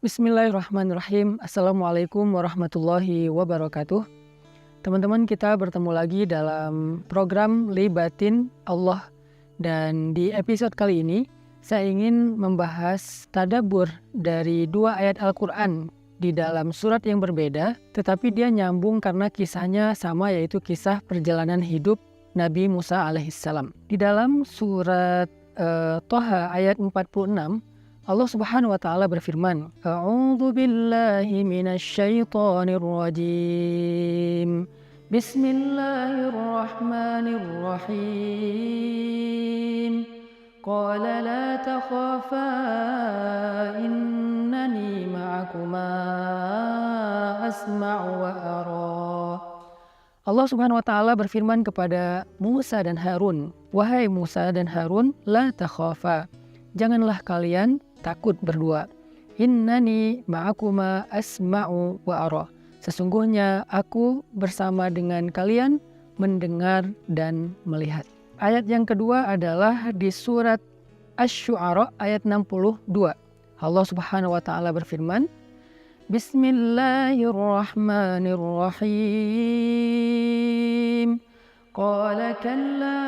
Bismillahirrahmanirrahim. Assalamualaikum warahmatullahi wabarakatuh. Teman-teman, kita bertemu lagi dalam program Libatin Allah. Dan di episode kali ini, saya ingin membahas tadabbur dari dua ayat Al-Quran di dalam surat yang berbeda, tetapi dia nyambung karena kisahnya sama, yaitu kisah perjalanan hidup Nabi Musa alaihissalam. Di dalam surat Toha ayat 46, Allah Subhanahu wa taala berfirman, A'udzu billahi minasyaitonir rajim. Bismillahirrahmanirrahim. Qala la takhafa innani ma'akuma asma'u wa ara. Allah Subhanahu wa taala berfirman kepada Musa dan Harun, "Wahai Musa dan Harun, la takhafa. Janganlah kalian takut berdua. Innani ma'akuma asma'u wa ara. Sesungguhnya aku bersama dengan kalian mendengar dan melihat." Ayat yang kedua adalah di surat Asy-Syu'ara ayat 62. Allah Subhanahu wa taala berfirman, Bismillahirrahmanirrahim. Qala kalla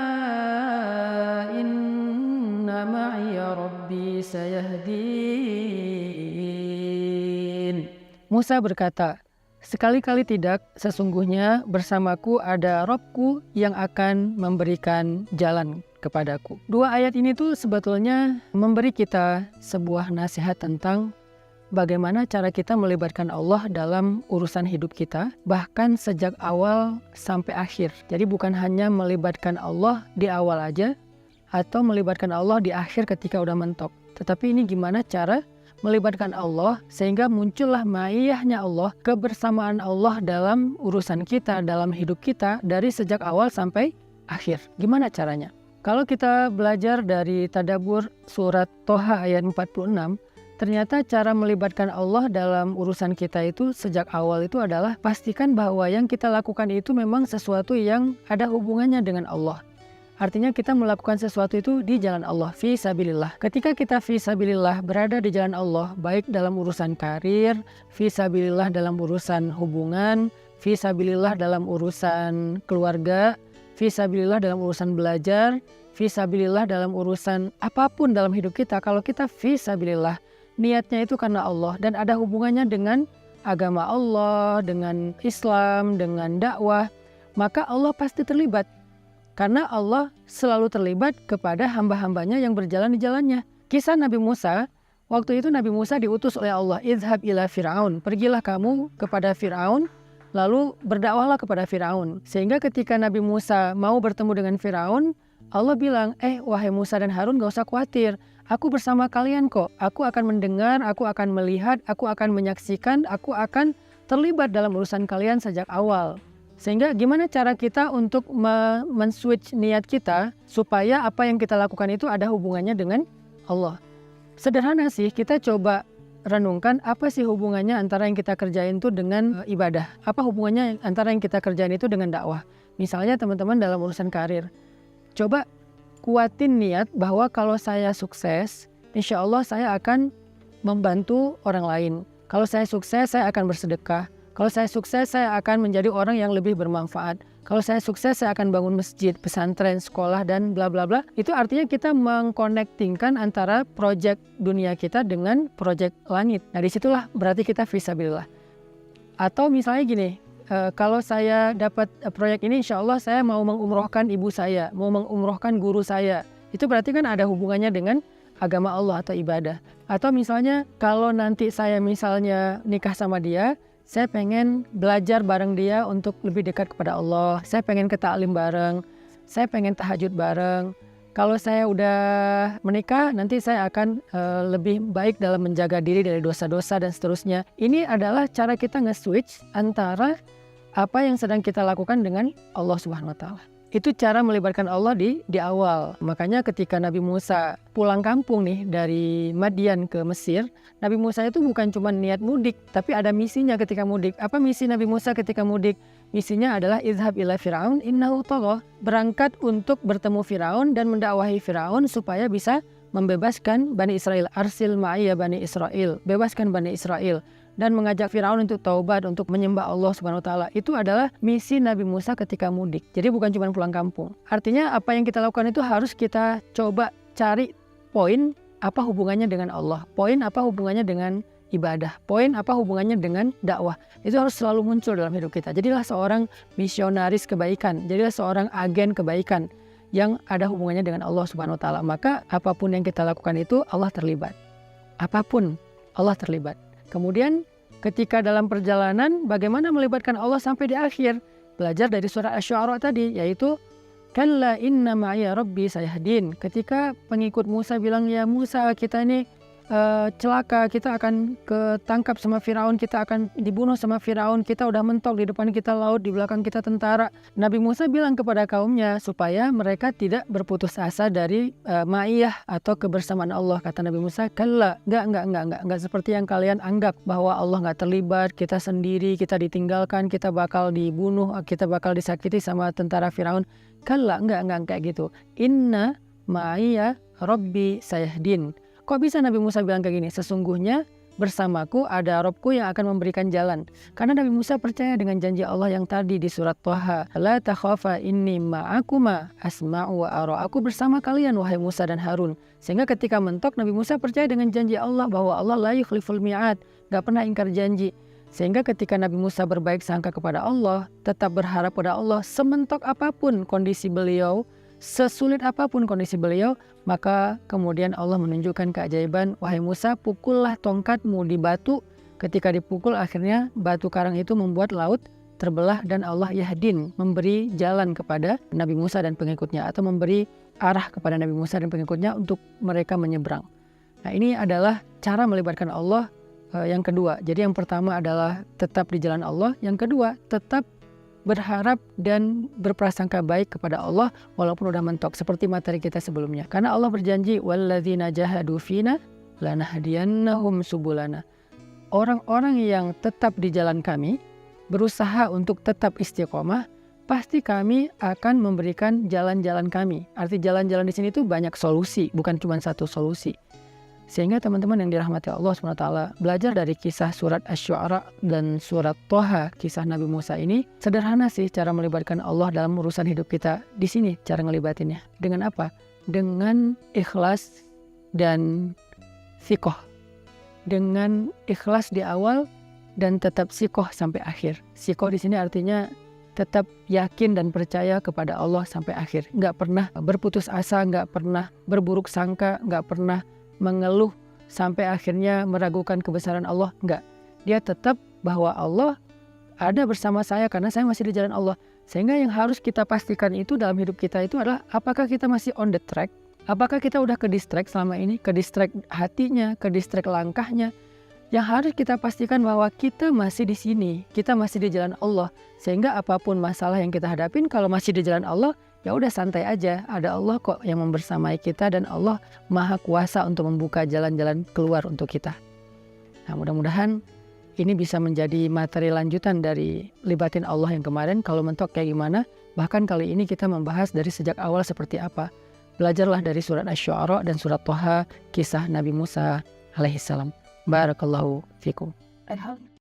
inna ma'iya rabbi sayahdin. Musa berkata, sekali-kali tidak, sesungguhnya bersamaku ada Robku yang akan memberikan jalan kepadaku. Dua ayat ini tuh sebetulnya memberi kita sebuah nasihat tentang bagaimana cara kita melibatkan Allah dalam urusan hidup kita, bahkan sejak awal sampai akhir. Jadi bukan hanya melibatkan Allah di awal aja, atau melibatkan Allah di akhir ketika udah mentok. Tetapi ini gimana cara melibatkan Allah sehingga muncullah ma'iyahnya Allah, kebersamaan Allah dalam urusan kita, dalam hidup kita dari sejak awal sampai akhir. Gimana caranya? Kalau kita belajar dari tadabbur surat Toha ayat 46, ternyata cara melibatkan Allah dalam urusan kita itu sejak awal itu adalah pastikan bahwa yang kita lakukan itu memang sesuatu yang ada hubungannya dengan Allah. Artinya kita melakukan sesuatu itu di jalan Allah, fi sabilillah. Ketika kita fi sabilillah berada di jalan Allah, baik dalam urusan karir, fi sabilillah dalam urusan hubungan, fi sabilillah dalam urusan keluarga, fi sabilillah dalam urusan belajar, fi sabilillah dalam urusan apapun dalam hidup kita, kalau kita fi sabilillah, niatnya itu karena Allah dan ada hubungannya dengan agama Allah, dengan Islam, dengan dakwah, maka Allah pasti terlibat. Karena Allah selalu terlibat kepada hamba-hambanya yang berjalan di jalannya. Kisah Nabi Musa, waktu itu Nabi Musa diutus oleh Allah, Idhab ila Fir'aun, pergilah kamu kepada Fir'aun, lalu berdakwahlah kepada Fir'aun. Sehingga ketika Nabi Musa mau bertemu dengan Fir'aun, Allah bilang, wahai Musa dan Harun, gak usah khawatir, aku bersama kalian kok. Aku akan mendengar, aku akan melihat, aku akan menyaksikan, aku akan terlibat dalam urusan kalian sejak awal. Sehingga gimana cara kita untuk men-switch niat kita supaya apa yang kita lakukan itu ada hubungannya dengan Allah. Sederhana sih, kita coba renungkan apa sih hubungannya antara yang kita kerjain itu dengan ibadah. Apa hubungannya antara yang kita kerjain itu dengan dakwah. Misalnya teman-teman dalam urusan karir. Coba kuatin niat bahwa kalau saya sukses, insya Allah saya akan membantu orang lain. Kalau saya sukses, saya akan bersedekah. Kalau saya sukses, saya akan menjadi orang yang lebih bermanfaat. Kalau saya sukses, saya akan bangun masjid, pesantren, sekolah, dan bla bla bla. Itu artinya kita mengkonektingkan antara proyek dunia kita dengan proyek langit. Nah disitulah berarti kita fisabilillah. Atau misalnya gini, kalau saya dapat proyek ini, insya Allah saya mau mengumrohkan ibu saya, mau mengumrohkan guru saya. Itu berarti kan ada hubungannya dengan agama Allah atau ibadah. Atau misalnya kalau nanti saya misalnya nikah sama dia, saya pengen belajar bareng dia untuk lebih dekat kepada Allah. Saya pengen ke taklim bareng. Saya pengen tahajud bareng. Kalau saya udah menikah, nanti saya akan lebih baik dalam menjaga diri dari dosa-dosa dan seterusnya. Ini adalah cara kita nge-switch antara apa yang sedang kita lakukan dengan Allah Subhanahu wa taala. Itu cara melibatkan Allah di awal. Makanya ketika Nabi Musa pulang kampung nih dari Madian ke Mesir, Nabi Musa itu bukan cuma niat mudik, tapi ada misinya ketika mudik. Apa misi Nabi Musa ketika mudik? Misinya adalah idhab ila Fir'aun innahu tagha, berangkat untuk bertemu Firaun dan mendakwahi Firaun supaya bisa membebaskan Bani Israel, arsil ma'iyya Bani Israel, bebaskan Bani Israel, dan mengajak Firaun untuk taubat, untuk menyembah Allah Subhanahu wa taala. Itu adalah misi Nabi Musa ketika mudik. Jadi bukan cuma pulang kampung. Artinya apa yang kita lakukan itu harus kita coba cari poin apa hubungannya dengan Allah, poin apa hubungannya dengan ibadah, poin apa hubungannya dengan dakwah. Itu harus selalu muncul dalam hidup kita. Jadilah seorang misionaris kebaikan, jadilah seorang agen kebaikan yang ada hubungannya dengan Allah Subhanahu wa taala. Maka apapun yang kita lakukan itu Allah terlibat. Apapun Allah terlibat. Kemudian ketika dalam perjalanan bagaimana melibatkan Allah sampai di akhir? Belajar dari surah Asy-Syu'ara tadi, yaitu kalla inna ma'iya rabbi sayahdin. Ketika pengikut Musa bilang, ya Musa, kita ini celaka, kita akan ketangkap sama Firaun, kita akan dibunuh sama Firaun, kita udah mentok, di depan kita laut, di belakang kita tentara. Nabi Musa bilang kepada kaumnya supaya mereka tidak berputus asa dari ma'iyah atau kebersamaan Allah. Kata Nabi Musa, kalla, enggak seperti yang kalian anggap bahwa Allah enggak terlibat, kita sendiri, kita ditinggalkan, kita bakal dibunuh, kita bakal disakiti sama tentara Firaun. Kalla, enggak kayak gitu. Inna ma'iya rabbi sayahdin. Kok bisa Nabi Musa bilang kayak gini? Sesungguhnya bersamaku ada Robku yang akan memberikan jalan. Karena Nabi Musa percaya dengan janji Allah yang tadi di surat Thaha. La takhafa inni ma'akuma asma'u wa ara. Aku bersama kalian wahai Musa dan Harun. Sehingga ketika mentok Nabi Musa percaya dengan janji Allah bahwa Allah la yukhliful mi'ad. Gak pernah ingkar janji. Sehingga ketika Nabi Musa berbaik sangka kepada Allah, tetap berharap pada Allah, sementok apapun kondisi beliau, sesulit apapun kondisi beliau, maka kemudian Allah menunjukkan keajaiban, wahai Musa, pukullah tongkatmu di batu. Ketika dipukul akhirnya batu karang itu membuat laut terbelah dan Allah yahdin, memberi jalan kepada Nabi Musa dan pengikutnya, atau memberi arah kepada Nabi Musa dan pengikutnya untuk mereka menyeberang. Nah, ini adalah cara melibatkan Allah yang kedua. Jadi yang pertama adalah tetap di jalan Allah, yang kedua tetap berharap dan berprasangka baik kepada Allah walaupun udah mentok, seperti materi kita sebelumnya. Karena Allah berjanji, walladzina jahadu fina lanahdiyannahum subulana. Orang-orang yang tetap di jalan kami, berusaha untuk tetap istiqomah, pasti kami akan memberikan jalan-jalan kami. Arti jalan-jalan di sini itu banyak solusi, bukan cuma satu solusi. Sehingga teman-teman yang dirahmati Allah SWT, belajar dari kisah surat Asy-Syu'ara dan surat Thaha, kisah Nabi Musa ini, sederhana sih cara melibatkan Allah dalam urusan hidup kita. Di sini cara ngelibatinnya. Dengan apa? Dengan ikhlas dan sikoh. Dengan ikhlas di awal dan tetap sikoh sampai akhir. Sikoh di sini artinya tetap yakin dan percaya kepada Allah sampai akhir. Nggak pernah berputus asa, nggak pernah berburuk sangka, nggak pernah mengeluh sampai akhirnya meragukan kebesaran Allah. Enggak. Dia tetap bahwa Allah ada bersama saya karena saya masih di jalan Allah. Sehingga yang harus kita pastikan itu dalam hidup kita itu adalah apakah kita masih on the track? Apakah kita udah ke distract selama ini? Ke distract hatinya, ke distract langkahnya. Yang harus kita pastikan bahwa kita masih di sini, kita masih di jalan Allah. Sehingga apapun masalah yang kita hadapin, kalau masih di jalan Allah, ya udah santai aja. Ada Allah kok yang membersamai kita dan Allah Maha Kuasa untuk membuka jalan-jalan keluar untuk kita. Nah, mudah-mudahan ini bisa menjadi materi lanjutan dari libatin Allah yang kemarin. Kalau mentok kayak gimana? Bahkan kali ini kita membahas dari sejak awal seperti apa. Belajarlah dari surat Asy-Syu'ara dan surat Thaha, kisah Nabi Musa alaihissalam. Barakallahu fikum.